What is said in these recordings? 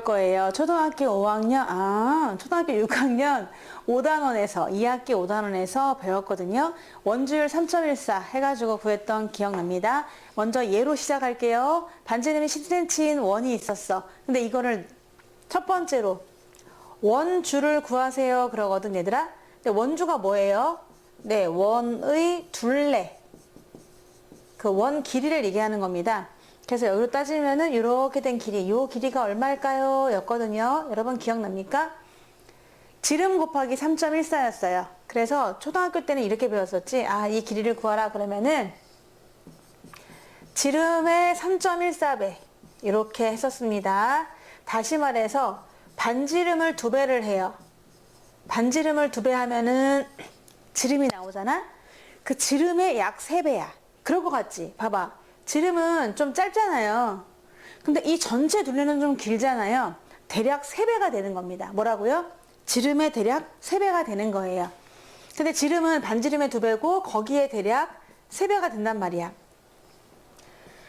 거예요. 초등학교 5학년, 초등학교 6학년 5단원에서, 2학기 5단원에서 배웠거든요. 원주율 3.14 해가지고 구했던 기억납니다. 먼저 예로 시작할게요. 반지름이 10cm인 원이 있었어. 근데 이거를 첫 번째로 원주를 구하세요 그러거든, 얘들아. 근데 원주가 뭐예요? 네, 원의 둘레. 그 원 길이를 얘기하는 겁니다. 그래서 여기로 따지면은 이렇게 된 길이, 요 길이가 얼마일까요? 였거든요. 여러분 기억납니까? 지름 곱하기 3.14였어요. 그래서 초등학교 때는 이렇게 배웠었지. 아, 이 길이를 구하라 그러면은 지름의 3.14배 이렇게 했었습니다. 다시 말해서 반지름을 2배를 해요. 반지름을 2배 하면은 지름이 나오잖아. 그 지름의 약 3배야. 그럴 것 같지? 봐봐. 지름은 좀 짧잖아요. 근데 이 전체 둘레는 좀 길잖아요. 대략 3배가 되는 겁니다. 뭐라고요? 지름의 대략 3배가 되는 거예요. 근데 지름은 반지름의 2배고 거기에 대략 3배가 된단 말이야.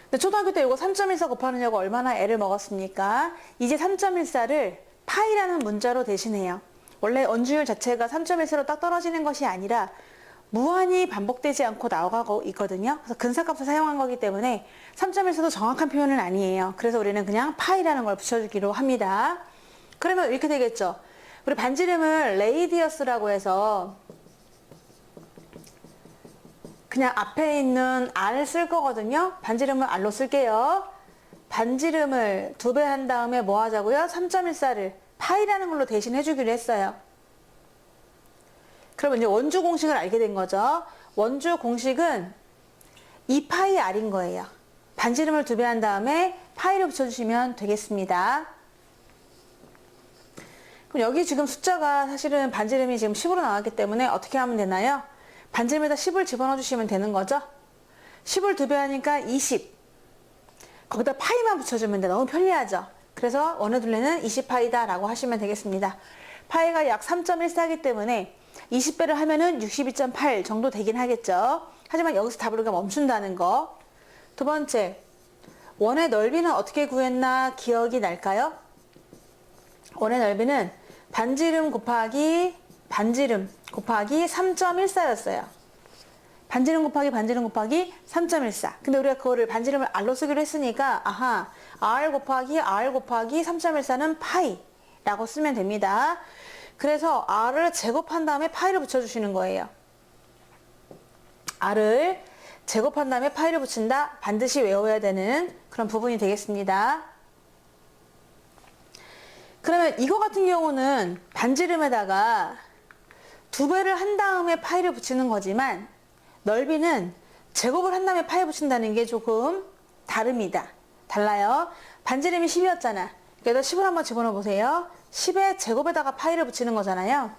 근데 초등학교 때 이거 3.14 곱하느냐고 얼마나 애를 먹었습니까? 이제 3.14를 파이라는 문자로 대신해요. 원래 원주율 자체가 3.14로 딱 떨어지는 것이 아니라 무한히 반복되지 않고 나오고 있거든요. 그래서 근사값을 사용한 거기 때문에 3.14도 정확한 표현은 아니에요. 그래서 우리는 그냥 파이라는 걸 붙여주기로 합니다. 그러면 이렇게 되겠죠. 우리 반지름을 레이디어스라고 해서 그냥 앞에 있는 R을 쓸 거거든요. 반지름을 R로 쓸게요. 반지름을 2배 한 다음에 뭐 하자고요? 3.14를 파이라는 걸로 대신 해주기로 했어요. 그러면 이제 원주 공식을 알게 된 거죠. 원주 공식은 2파이 R인 거예요. 반지름을 2배 한 다음에 파이를 붙여주시면 되겠습니다. 그럼 여기 지금 숫자가 사실은 반지름이 지금 10으로 나왔기 때문에 어떻게 하면 되나요? 반지름에다 10을 집어넣어 주시면 되는 거죠. 10을 2배 하니까 20. 거기다 파이만 붙여주면 돼. 너무 편리하죠. 그래서 원의 둘레는 20파이다 라고 하시면 되겠습니다. 파이가 약 3.14이기 때문에 20배를 하면은 62.8 정도 되긴 하겠죠. 하지만 여기서 답을 우리가 멈춘다는 거. 두 번째, 원의 넓이는 어떻게 구했나 기억이 날까요? 원의 넓이는 반지름 곱하기 3.14였어요. 반지름 곱하기 3.14. 근데 우리가 그거를 반지름을 R로 쓰기로 했으니까 아하, R 곱하기 3.14는 파이라고 쓰면 됩니다. 그래서 R을 제곱한 다음에 파이를 붙여주시는 거예요. R을 제곱한 다음에 파이를 붙인다. 반드시 외워야 되는 그런 부분이 되겠습니다. 그러면 이거 같은 경우는 반지름에다가 2배를 한 다음에 파이를 붙이는 거지만 넓이는 제곱을 한 다음에 파이 붙인다는 게 조금 다릅니다. 달라요. 반지름이 10이었잖아. 여기다 10을 한번 집어넣어 보세요. 10의 제곱에다가 파이를 붙이는 거잖아요.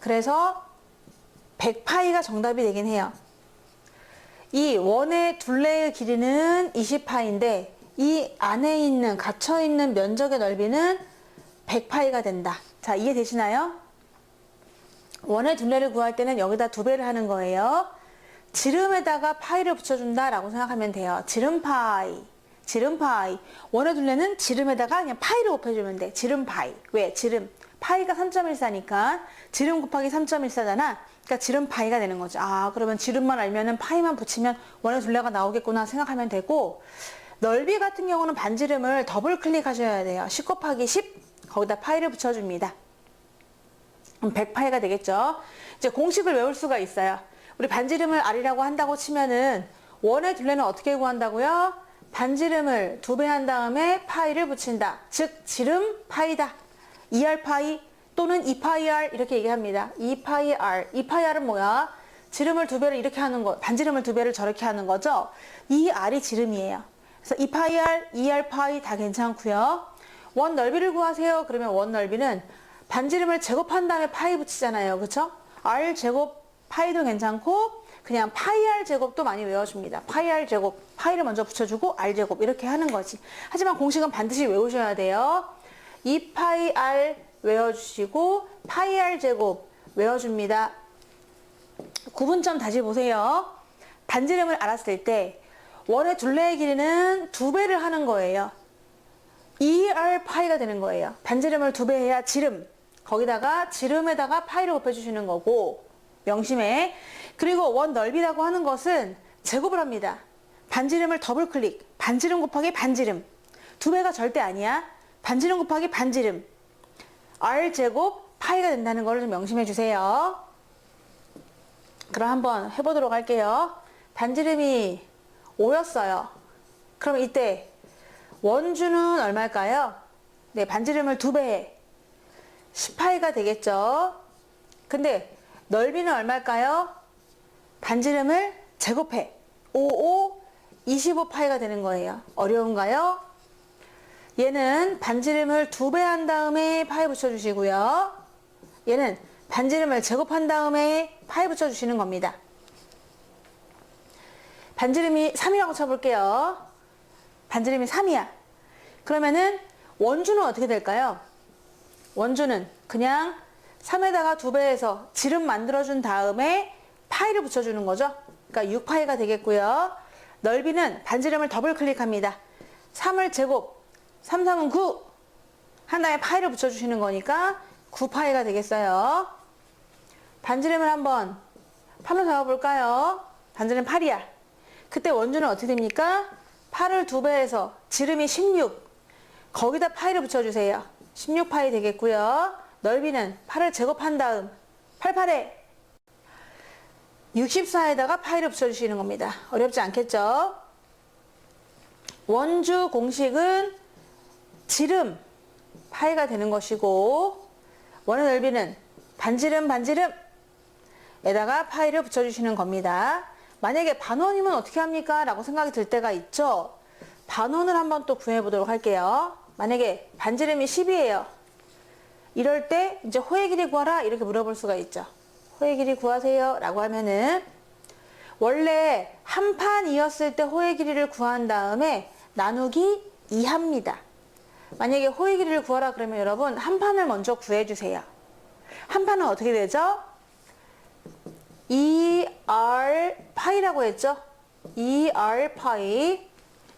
그래서 100파이가 정답이 되긴 해요. 이 원의 둘레의 길이는 20파인데 이 안에 있는 갇혀있는 면적의 넓이는 100파이가 된다. 자, 이해되시나요? 원의 둘레를 구할 때는 여기다 2배를 하는 거예요. 지름에다가 파이를 붙여준다 라고 생각하면 돼요. 지름파이. 원의 둘레는 지름에다가 그냥 파이를 곱해주면 돼. 지름파이. 왜? 지름. 파이가 3.14니까 지름 곱하기 3.14잖아. 그러니까 지름파이가 되는 거죠. 아, 그러면 지름만 알면은 파이만 붙이면 원의 둘레가 나오겠구나 생각하면 되고, 넓이 같은 경우는 반지름을 더블 클릭하셔야 돼요. 10 곱하기 10 거기다 파이를 붙여줍니다. 그럼 100파이가 되겠죠. 이제 공식을 외울 수가 있어요. 우리 반지름을 R이라고 한다고 치면은 원의 둘레는 어떻게 구한다고요? 반지름을 2배 한 다음에 파이를 붙인다. 즉 지름 파이다. 2R파이 또는 2파이R 이렇게 얘기합니다. 2파이R. 2파이R은 뭐야? 지름을 2배를 이렇게 하는 거, 반지름을 2배를 저렇게 하는 거죠. 이 R이 지름이에요. 그래서 2파이R, 2R파이 다 괜찮고요. 원 넓이를 구하세요. 그러면 원 넓이는 반지름을 제곱한 다음에 파이 붙이잖아요. 그쵸? R 제곱 파이도 괜찮고 그냥 파이 R 제곱도 많이 외워줍니다. 파이 R 제곱, 파이를 먼저 붙여주고 R 제곱 이렇게 하는 거지. 하지만 공식은 반드시 외우셔야 돼요. 2파이 R 외워주시고 파이 R 제곱 외워줍니다. 구분점 다시 보세요. 반지름을 알았을 때 원의 둘레의 길이는 2배를 하는 거예요. 2r 파이가 되는 거예요. 반지름을 2배 해야 지름. 거기다가 지름에다가 파이를 곱해주시는 거고, 명심해. 그리고 원 넓이라고 하는 것은 제곱을 합니다. 반지름을 더블 클릭. 반지름 곱하기 반지름. 2배가 절대 아니야. 반지름 곱하기 반지름. r제곱 파이가 된다는 걸 좀 명심해 주세요. 그럼 한번 해보도록 할게요. 반지름이 5였어요. 그럼 이때 원주는 얼마일까요? 네, 반지름을 2배 10파이가 되겠죠. 근데 넓이는 얼마일까요? 반지름을 제곱해 55 25파이가 되는 거예요. 어려운가요? 얘는 반지름을 2배 한 다음에 파이 붙여주시고요. 얘는 반지름을 제곱한 다음에 파이 붙여주시는 겁니다. 반지름이 3이라고 쳐볼게요. 반지름이 3이야. 그러면은 원주는 어떻게 될까요? 원주는 그냥 3에다가 2배해서 지름 만들어준 다음에 파이를 붙여주는 거죠. 그러니까 6파이가 되겠고요. 넓이는 반지름을 더블 클릭합니다. 3을 제곱, 3, 3은 9. 하나에 파이를 붙여주시는 거니까 9파이가 되겠어요. 반지름을 한번 8로 잡아볼까요? 반지름 8이야. 그때 원주는 어떻게 됩니까? 8을 2배해서 지름이 16. 거기다 파이를 붙여주세요. 16파이 되겠고요. 넓이는 8을 제곱한 다음 88에 64에다가 파이를 붙여주시는 겁니다. 어렵지 않겠죠? 원주 공식은 지름 파이가 되는 것이고, 원의 넓이는 반지름 에다가 파이를 붙여주시는 겁니다. 만약에 반원이면 어떻게 합니까? 라고 생각이 들 때가 있죠. 반원을 한번 또 구해 보도록 할게요. 만약에 반지름이 10이에요. 이럴 때 이제 호의 길이 구하라 이렇게 물어볼 수가 있죠. 호의 길이 구하세요 라고 하면은, 원래 한 판이었을 때 호의 길이를 구한 다음에 나누기 2합니다. 만약에 호의 길이를 구하라 그러면 여러분 한 판을 먼저 구해주세요. 한 판은 어떻게 되죠? 2r 파이라고 했죠? 2r 파이.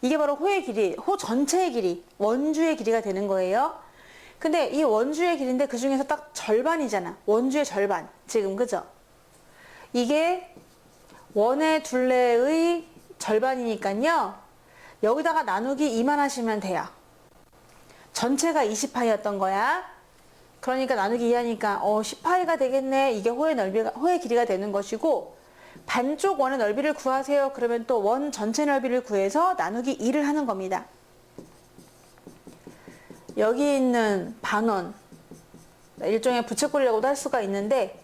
이게 바로 호의 길이, 호 전체의 길이, 원주의 길이가 되는 거예요. 근데 이 원주의 길인데 그 중에서 딱 절반이잖아. 원주의 절반. 지금 그죠? 이게 원의 둘레의 절반이니까요. 여기다가 나누기 2만 하시면 돼요. 전체가 20파이였던 거야. 그러니까 나누기 2 하니까 10파이가 되겠네. 이게 호의 길이가 되는 것이고, 반쪽 원의 넓이를 구하세요. 그러면 또 원 전체 넓이를 구해서 나누기 2를 하는 겁니다. 여기 있는 반원, 일종의 부채꼴이라고도 할 수가 있는데,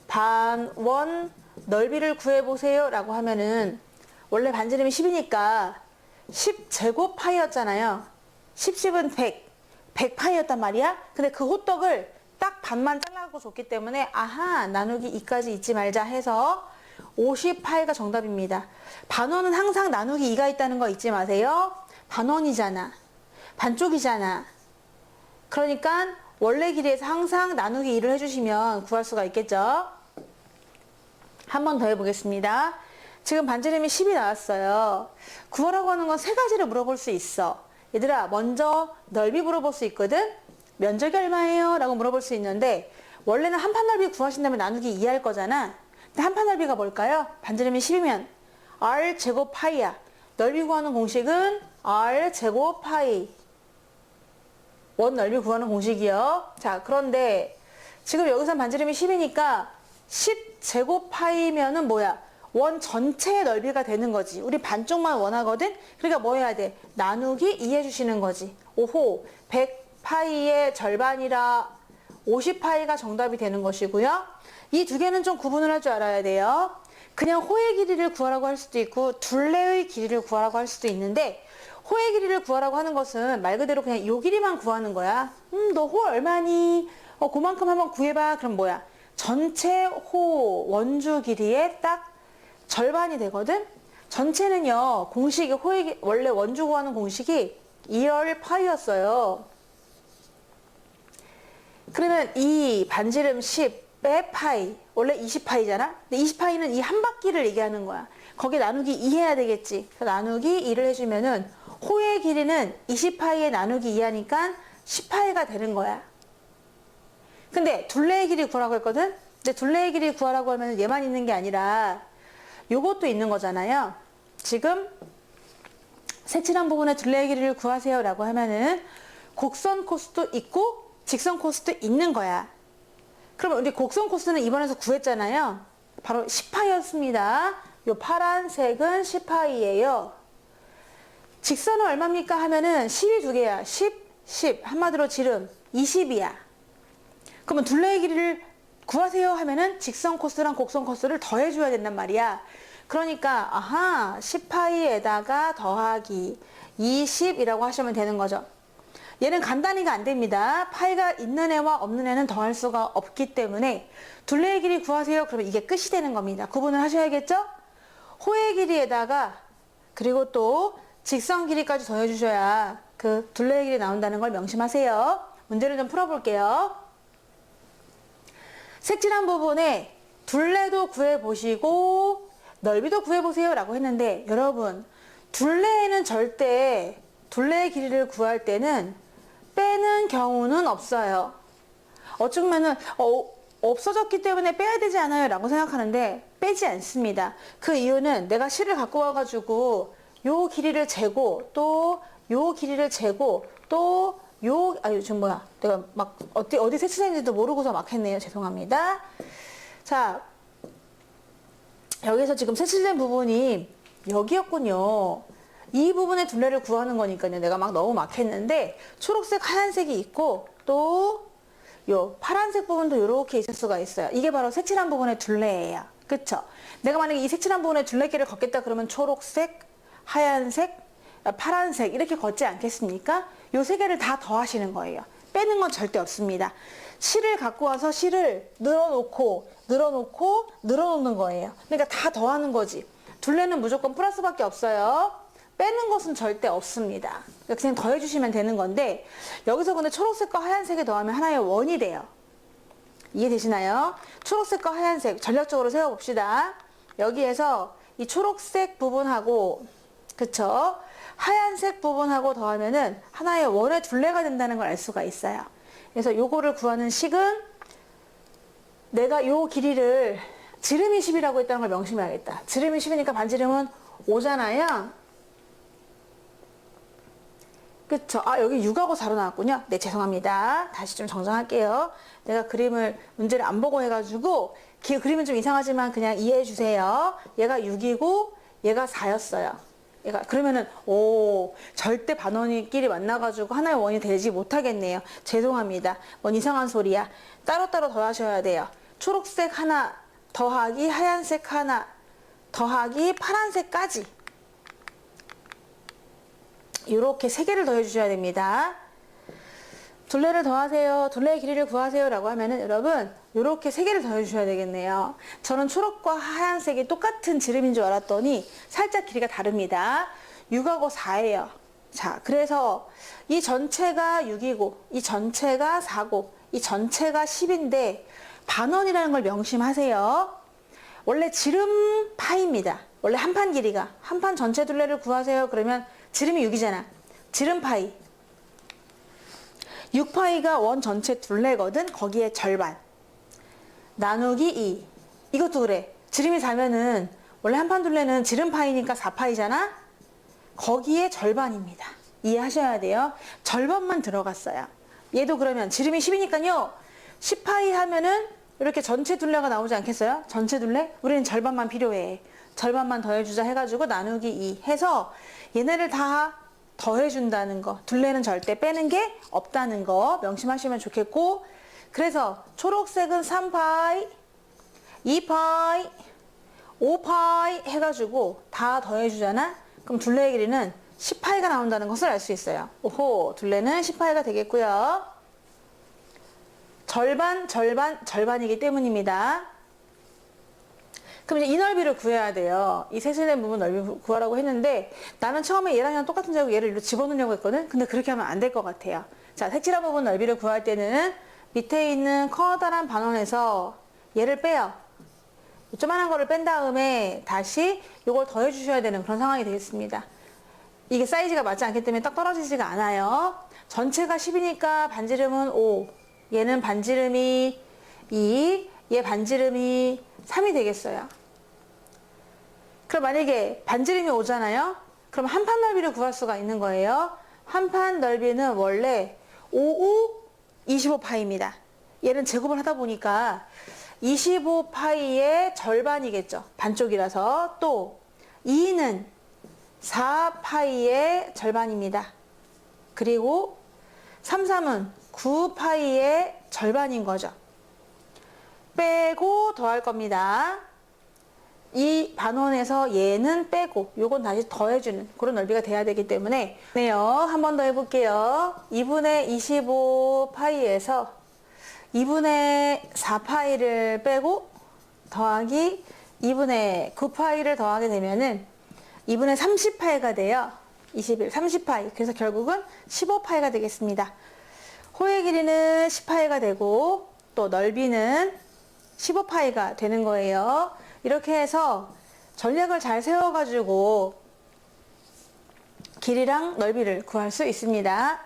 반원 넓이를 구해보세요 라고 하면은, 원래 반지름이 10이니까 10제곱 파이였잖아요. 10, 10은 100파이였단 말이야. 근데 그 호떡을 딱 반만 잘라고 줬기 때문에, 아하, 나누기 2까지 잊지 말자 해서 50파이가 정답입니다. 반원은 항상 나누기 2가 있다는 거 잊지 마세요. 반원이잖아. 반쪽이잖아. 그러니까 원래 길이에서 항상 나누기 2를 해주시면 구할 수가 있겠죠. 한 번 더 해보겠습니다. 지금 반지름이 10이 나왔어요. 구하라고 하는 건 세 가지를 물어볼 수 있어. 얘들아, 먼저 넓이 물어볼 수 있거든? 면적이 얼마예요? 라고 물어볼 수 있는데, 원래는 한 판 넓이 구하신다면 나누기 2 할 거잖아. 근데 한 판 넓이가 뭘까요? 반지름이 10이면 r 제곱 파이야. 넓이 구하는 공식은 r 제곱 파이. 원 넓이 구하는 공식이요. 자, 그런데 지금 여기서 반지름이 10이니까 10 제곱 파이면은 뭐야? 원 전체의 넓이가 되는 거지. 우리 반쪽만 원하거든? 그러니까 뭐 해야 돼? 나누기 2 해주시는 거지. 오호, 100파이의 절반이라 50파이가 정답이 되는 것이고요. 이 두 개는 좀 구분을 할 줄 알아야 돼요. 그냥 호의 길이를 구하라고 할 수도 있고, 둘레의 길이를 구하라고 할 수도 있는데, 호의 길이를 구하라고 하는 것은 말 그대로 그냥 요 길이만 구하는 거야. 너 호 얼마니? 그만큼 한번 구해봐. 그럼 뭐야? 전체 호 원주 길이의 딱 절반이 되거든? 전체는요, 공식이 원래 원주 구하는 공식이 2월 파이였어요. 그러면 이 반지름 10의 파이, 원래 20파이잖아? 근데 20파이는 이 한 바퀴를 얘기하는 거야. 거기에 나누기 2 해야 되겠지. 그래서 나누기 2를 해주면은 호의 길이는 20파이에 나누기 2하니까 10파이가 되는 거야. 근데 둘레의 길이 구하라고 했거든? 근데 둘레의 길이 구하라고 하면 얘만 있는 게 아니라 요것도 있는 거잖아요. 지금 색칠한 부분의 둘레의 길이를 구하세요 라고 하면은 곡선 코스도 있고 직선 코스도 있는 거야. 그러면 우리 곡선 코스는 이번에서 구했잖아요. 바로 10파이였습니다. 요 파란색은 10파이예요. 직선은 얼마입니까 하면은 10이 두 개야. 10. 한마디로 지름 20이야. 그러면 둘레의 길이를 구하세요 하면은 직선 코스랑 곡선 코스를 더해줘야 된단 말이야. 그러니까 아하 10파이에다가 더하기 20이라고 하시면 되는 거죠. 얘는 간단히가 안 됩니다. 파이가 있는 애와 없는 애는 더할 수가 없기 때문에 둘레의 길이 구하세요. 그러면 이게 끝이 되는 겁니다. 구분을 하셔야겠죠? 호의 길이에다가 그리고 또 직선 길이까지 더해 주셔야 그 둘레의 길이 나온다는 걸 명심하세요. 문제를 좀 풀어볼게요. 색칠한 부분에 둘레도 구해보시고 넓이도 구해보세요 라고 했는데 여러분 둘레에는 절대 둘레의 길이를 구할 때는 빼는 경우는 없어요. 어쩌면은 없어졌기 때문에 빼야 되지 않아요 라고 생각하는데 빼지 않습니다. 그 이유는 내가 실을 갖고 와가지고 요 길이를 재고 또 요 길이를 재고 또 요 지금 뭐야 내가 막 어디 색칠했는지도 모르고서 막 했네요. 죄송합니다. 자 여기서 지금 색칠된 부분이 여기였군요. 이 부분의 둘레를 구하는 거니까요. 내가 막 너무 막 했는데 초록색 하얀색이 있고 또 요 파란색 부분도 이렇게 있을 수가 있어요. 이게 바로 색칠한 부분의 둘레예요. 그쵸? 내가 만약에 이 색칠한 부분의 둘레길을 걷겠다 그러면 초록색, 하얀색, 파란색 이렇게 걷지 않겠습니까? 요 세 개를 다 더하시는 거예요. 빼는 건 절대 없습니다. 실을 갖고 와서 실을 늘어놓고 늘어놓는 거예요. 그러니까 다 더하는 거지. 둘레는 무조건 플러스밖에 없어요. 빼는 것은 절대 없습니다. 그냥 더해주시면 되는 건데 여기서 근데 초록색과 하얀색이 더하면 하나의 원이 돼요. 이해되시나요? 초록색과 하얀색 전략적으로 세워봅시다. 여기에서 이 초록색 부분하고 그쵸? 하얀색 부분하고 더하면은 하나의 원의 둘레가 된다는 걸 알 수가 있어요. 그래서 요거를 구하는 식은 내가 요 길이를 지름이 10이라고 했다는 걸 명심해야겠다. 지름이 10이니까 반지름은 5잖아요. 그쵸? 아, 여기 6하고 4로 나왔군요. 네, 죄송합니다. 다시 좀 정정할게요. 내가 문제를 안 보고 해가지고, 그림은 좀 이상하지만 그냥 이해해 주세요. 얘가 6이고, 얘가 4였어요. 그러면은, 절대 반원이끼리 만나가지고 하나의 원이 되지 못하겠네요. 죄송합니다. 뭔 이상한 소리야. 따로따로 더하셔야 돼요. 초록색 하나, 더하기 하얀색 하나, 더하기 파란색까지. 이렇게 세 개를 더해 주셔야 됩니다. 둘레를 더하세요. 둘레의 길이를 구하세요. 라고 하면은 여러분 이렇게 세 개를 더해 주셔야 되겠네요. 저는 초록과 하얀색이 똑같은 지름인 줄 알았더니 살짝 길이가 다릅니다. 6하고 4예요. 자, 그래서 이 전체가 6이고 이 전체가 4고 이 전체가 10인데 반원이라는 걸 명심하세요. 원래 지름 파입니다. 원래 한 판 길이가 한 판 전체 둘레를 구하세요. 그러면 지름이 6이잖아. 지름 파이. 6파이가 원 전체 둘레거든. 거기에 절반. 나누기 2. 이것도 그래. 지름이 4면은 원래 한 판 둘레는 지름 파이니까 4파이잖아. 거기에 절반입니다. 이해하셔야 돼요. 절반만 들어갔어요. 얘도 그러면 지름이 10이니까요. 10파이 하면은 이렇게 전체 둘레가 나오지 않겠어요? 전체 둘레? 우리는 절반만 필요해. 절반만 더해주자 해가지고 나누기 2 해서 얘네를 다 더해준다는 거. 둘레는 절대 빼는 게 없다는 거 명심하시면 좋겠고, 그래서 초록색은 3파이, 2파이, 5파이 해가지고 다 더해주잖아? 그럼 둘레의 길이는 10파이가 나온다는 것을 알 수 있어요. 오호, 둘레는 10파이가 되겠고요. 절반이기 때문입니다. 그럼 이제 이 넓이를 구해야 돼요. 이 색칠된 부분 넓이 구하라고 했는데 나는 처음에 얘랑 똑같은 줄 알고 얘를 일로 집어넣으려고 했거든. 근데 그렇게 하면 안 될 것 같아요. 자, 색칠한 부분 넓이를 구할 때는 밑에 있는 커다란 반원에서 얘를 빼요. 조그만한 거를 뺀 다음에 다시 이걸 더해 주셔야 되는 그런 상황이 되겠습니다. 이게 사이즈가 맞지 않기 때문에 딱 떨어지지가 않아요. 전체가 10이니까 반지름은 5, 얘는 반지름이 2, 얘 반지름이 3이 되겠어요. 그럼 만약에 반지름이 5잖아요. 그럼 한 판 넓이를 구할 수가 있는 거예요. 한 판 넓이는 원래 5, 25파이입니다. 얘는 제곱을 하다 보니까 25파이의 절반이겠죠. 반쪽이라서. 또 2는 4파이의 절반입니다. 그리고 3은 9파이의 절반인 거죠. 빼고 더할 겁니다. 이 반원에서 얘는 빼고 요건 다시 더해주는 그런 넓이가 돼야 되기 때문에 네요. 한 번 더 해볼게요. 2분의 25파이에서 2분의 4파이를 빼고 더하기 2분의 9파이를 더하게 되면은 2분의 30파이가 돼요. 21, 30파이. 그래서 결국은 15파이가 되겠습니다. 호의 길이는 10파이가 되고 또 넓이는 15파이가 되는 거예요. 이렇게 해서 전략을 잘 세워가지고 길이랑 넓이를 구할 수 있습니다.